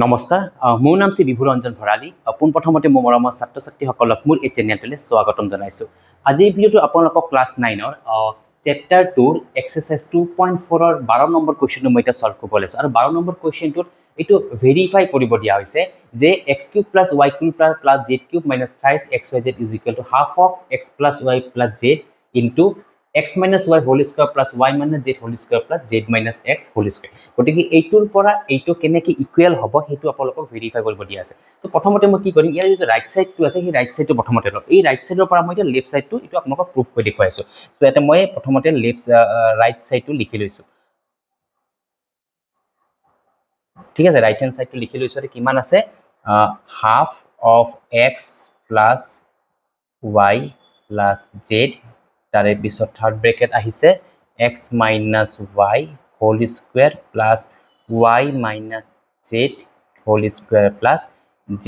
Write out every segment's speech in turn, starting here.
নমস্কাৰ মোৰ নাম শ্ৰী বিভুৰঞ্জন ভৰালী পোনপ্ৰথমতে মোৰ মৰমৰ ছাত্ৰ ছাত্ৰীসকলক মোৰ এই চেনেলটোলৈ স্বাগতম জনাইছোঁ আজি এই ভিডিঅ'টো আপোনালোকক ক্লাছ 9ৰ চেপ্টাৰ 2ৰ এক্সাৰসাইজ 2.4ৰ 12 নম্বৰ কুৱেশ্যনটো মই এতিয়া সলভ কৰিব লৈছোঁ আৰু 12 নম্বৰ কুৱেশ্যনটোত এইটো ভেৰিফাই কৰিব দিয়া হৈছে যে x³ + y³ + z³ - thrice xyz = half of x + y + z into x - y whole square plus y - z whole square plus z - x whole square গতিকে এইটোৰ পৰা এইটো কেনেকৈ ইকুৱেল হ'ব সেইটো আপোনালোকক ভেৰিফাই কৰিব দিয়া আছে সো প্ৰথমতে মই কি কৰিম ইয়াৰ যে ৰাইট সাইডটো আছে সেই ৰাইট সাইডটো প্ৰথমতে লম এই ৰাইট সাইডৰ পৰা মই এতিয়া লেফট সাইডটো এটো আপোনালোকক প্ৰুফ কৰি দেখুৱাইছো সো এটা মই প্ৰথমতে লেফট ৰাইট সাইডটো লিখি লৈছো ঠিক আছে ৰাইট হ্যান্ড সাইডটো লিখি লৈছো এটা কিমান আছে half of x plus y plus z তাৰে পিছত থাৰ্ড ব্ৰেকেট আহিছে x minus y whole square plus y minus z whole square plus z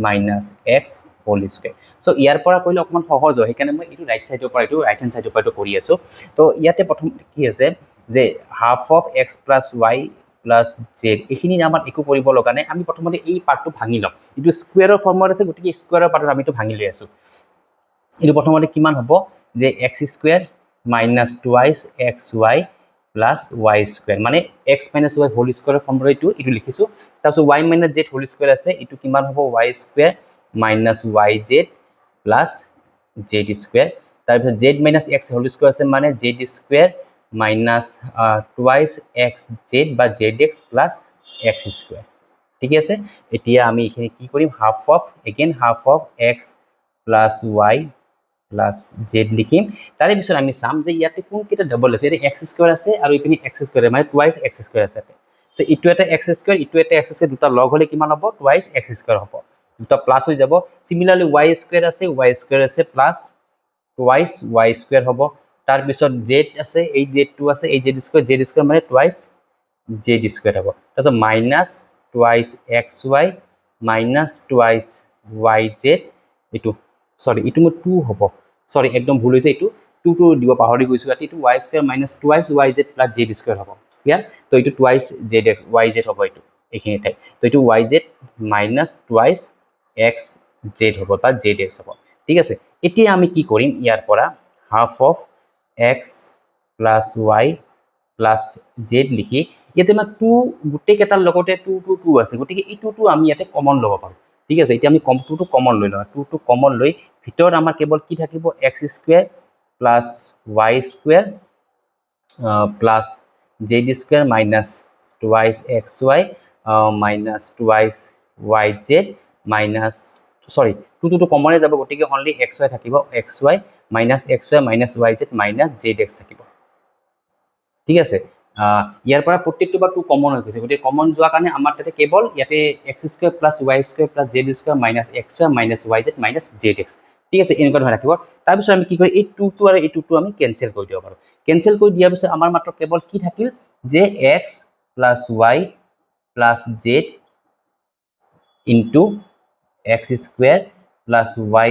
minus x whole square so ইয়াৰ পৰা কৰিলে অকমান সহজ হয় সেইকাৰণে মই এইটো ৰাইট সাইডৰ পৰা এইটো ৰাইট হ্যান্ড সাইডৰ পৰা কৰি আছো তো ইয়াতে প্ৰথম কি আছে যে half of x plus y plus z এইখিনি আমাৰ একো কৰিব লগা নাই আমি প্ৰথমতে এই পাৰ্টটো ভাঙি লম এইটো স্কয়াৰৰ ফৰ্মত আছে গতিকে স্কয়াৰৰ পাৰ্টত আমি এইটো ভাঙি লৈ আছো এইটো প্ৰথমতে কিমান হ'ব যে x² minus twice xy plus y square মানে x minus y whole square ফৰ্মত এইটো লিখিছো তাৰপিছত y minus z whole square আছে এইটো কিমান হ'ব y square minus yz plus z square তাৰপিছত z minus x whole square আছে মানে z square minus twice xz বা zx plus x square ঠিক আছে এতিয়া আমি এখানে কি কৰিম half of x plus y plus z লিখিম তাৰে পিছত আমি চাম যে ইয়াতে কোন কেটা ডাবল আছে এটা x² আছে আৰু ইপিনে x² মানে twice x² আছে সো ইটো এটা x² ইটো এটা x² দুটা লগ হলে কিমান হ'ব twice x² হ'ব দুটা প্লাস হৈ যাব সিমিলাৰলি y² আছে প্লাস twice y² হ'ব তাৰ পিছত z আছে এই z2 আছে এই z² মানে twice z² হ'ব তাৰপিছত minus twice xy minus twice yz ইটো সৰি ইটো মোৰ 2 হ'ব সৰি একদম ভুল হৈছে ইটো 2 দিব পাহৰি গৈছো ইয়াতে ইটো y² minus twice yz plus z² হ'ব ক্লিয়াৰ তো ইটো twice zx yz হ'ব ইটো এইখিনি ঠাই তো ইটো yz minus twice xz হ'ব বা zx হ'ব ঠিক আছে এতিয়া আমি কি কৰিম ইয়াৰ পৰা half of x plus y plus z লিখি ইয়াতে মানে 2 গুটেই কেটাৰ লগতে 2 2 2 আছে গতিকে এই 2 আমি ইয়াতে কমন ল'ব পাৰো ঠিক আছে এতিয়া আমি 2 কমন লৈ লওঁ 2 কমন লৈ ভিতৰত আমাৰ কেৱল কি থাকিব x² plus y² plus z² minus twice xy minus twice yz minus sorry 2 কমনে যাব গতিকে only xy থাকিব xy minus yz minus zx থাকিব ঠিক আছে ইয়াৰ পৰা প্ৰত্যেকটো বা 2 কমন হৈ গৈছে গতিকে কমন যোৱা কাৰণে আমাৰ তাতে কেৱল ইয়াতে x² plus y² plus z² minus xy minus yz minus zx ঠিক আছে এনেকুৱা ধৰণে ৰাখিব তাৰ পিছত আমি কি কৰি এই 2 আৰু এই 2 আমি কেনসেল কৰি দিব পাৰো কেনসেল কৰি দিয়াৰ পিছত আমাৰ মাত্ৰ কেৱল কি থাকিল যে x plus y plus z into x² plus y²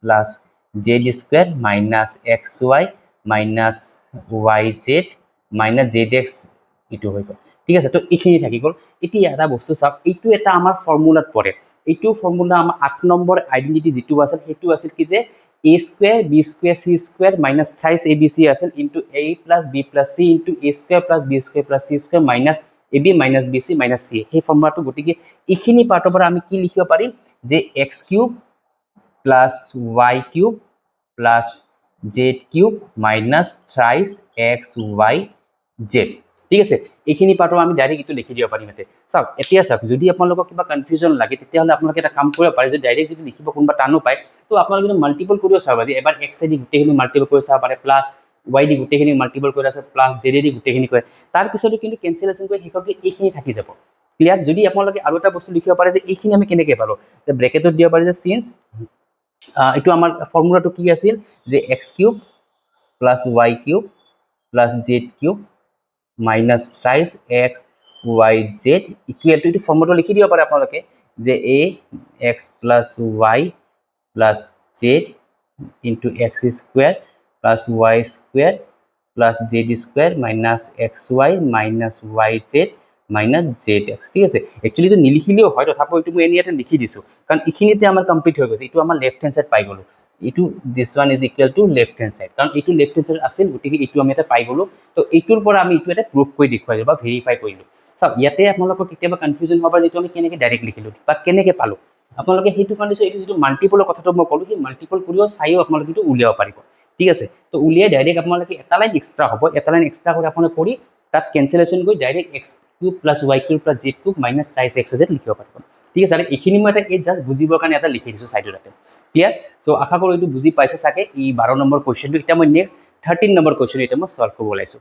plus z² minus xy minus yz minus zx ইটো হৈ গল ঠিক আছে তো এইখিনি থাকি গল এতিয়া এটা বস্তু চাওক এইটো এটা আমাৰ ফৰ্মুলাত পৰে এইটো ফৰ্মুলা আমাৰ 8 নম্বৰ আইডেন্টিটি যেটো আছিল হেতু আছিল কি যে a² b² c² minus thrice abc আছিল into a plus b plus c into a² plus b² plus c² minus ab minus bc minus c সেই ফৰ্মুলাটো গটিকে এইখিনি পাৰ্টৰ পৰা আমি কি লিখিব পাৰিম যে x³ plus y³ plus z³ minus thrice xy z ঠিক আছে এইখিনি পাৰ্টৰ আমি ডাইৰেক্ট ইটো লিখি দিব পাৰিম এতে চাওক এতিয়া চাওক যদি আপোনালোকক কিবা কনফিউজন লাগে তেতিয়া হলে আপোনালোকে এটা কাম কৰিব পাৰে যে ডাইৰেক্ট যদি লিখিব কোনবা টানো পায় তো আপোনালোকে মাল্টিপল কৰিও চাব যে এবাৰ x দি গুটেখিনি মাল্টিপল কৰি চাব পাৰে প্লাস y দি গুটেখিনি মাল্টিপল কৰি আছে প্লাস z দি গুটেখিনি কৰে তাৰ পিছতো কিন্তু ক্যান্সেলেশন কৰি হেককে এইখিনি থাকি যাব ক্লিয়াৰ যদি আপোনালোকে আৰু এটা বস্তু লিখিব পাৰে যে এইখিনি আমি কেনেকৈ পাৰো তে ব্ৰেকেটত দিব পাৰে যে সিন্স এটো আমাৰ ফৰ্মুলাটো কি আছিল যে x³ plus y³ plus z³ minus thrice x y z equal to formula লিখি দিব পাৰে আপোনালোকে যে a x plus y plus z into x² plus y² plus z² minus xy minus yz minus Z x ঠিক আছে actually এইটো নিলিখিলেও হয় তথাপিও এইটো মই এনেই ইয়াতে লিখি দিছোঁ কাৰণ এইখিনিতে আমাৰ কমপ্লিট হৈ গৈছে এইটো আমাৰ লেফ্ট হেণ্ড চাইড পাই গ'লোঁ এইটো দিছ one is equal to left hand side কাৰণ এইটো লেফ্ট হেণ্ড চাইড আছিল গতিকে এইটো আমি এটা পাই গ'লোঁ তো এইটোৰ পৰা আমি এইটো এটা প্ৰুফ কৰি দেখুৱাই দিলোঁ বা ভেৰিফাই কৰিলোঁ চাওক ইয়াতে আপোনালোকৰ কেতিয়াবা কনফিউজন হ'ব যিটো আমি কেনেকৈ ডাইৰেক্ট লিখিলোঁ বা কেনেকৈ পালোঁ আপোনালোকে সেইটো কাৰণে এইটো যিটো মাল্টিপলৰ কথাটো মই ক'লোঁ সেই মাল্টিপল কৰিও চাইও আপোনালোকে এইটো উলিয়াব পাৰিব ঠিক আছে তো উলিয়াই ডাইৰেক্ট আপোনালোকে এটা লাইন এক্সট্ৰা হ'ব এটা লাইন এক্সট্ৰা কৰি আপোনালোকে কৰি তাত কেঞ্চেলেশ্যন কৰি direct x cube plus Y cube plus Z cube minus size x Z লিখিব পাৰিব ঠিক আছে আৰু এইখিনি মই এটা এই জাষ্ট বুজিবৰ কাৰণে এটা লিখি দিছোঁ চাইডত ইয়াতে ক্লিয়াৰ চ' আশা কৰোঁ এইটো বুজি পাইছে চাগে এই 12 নম্বৰ কুৱেশ্যনটো এতিয়া মই নেক্সট 13 নম্বৰ কুৱেশ্যন এতিয়া মই ছল্ভ কৰিব ওলাইছোঁ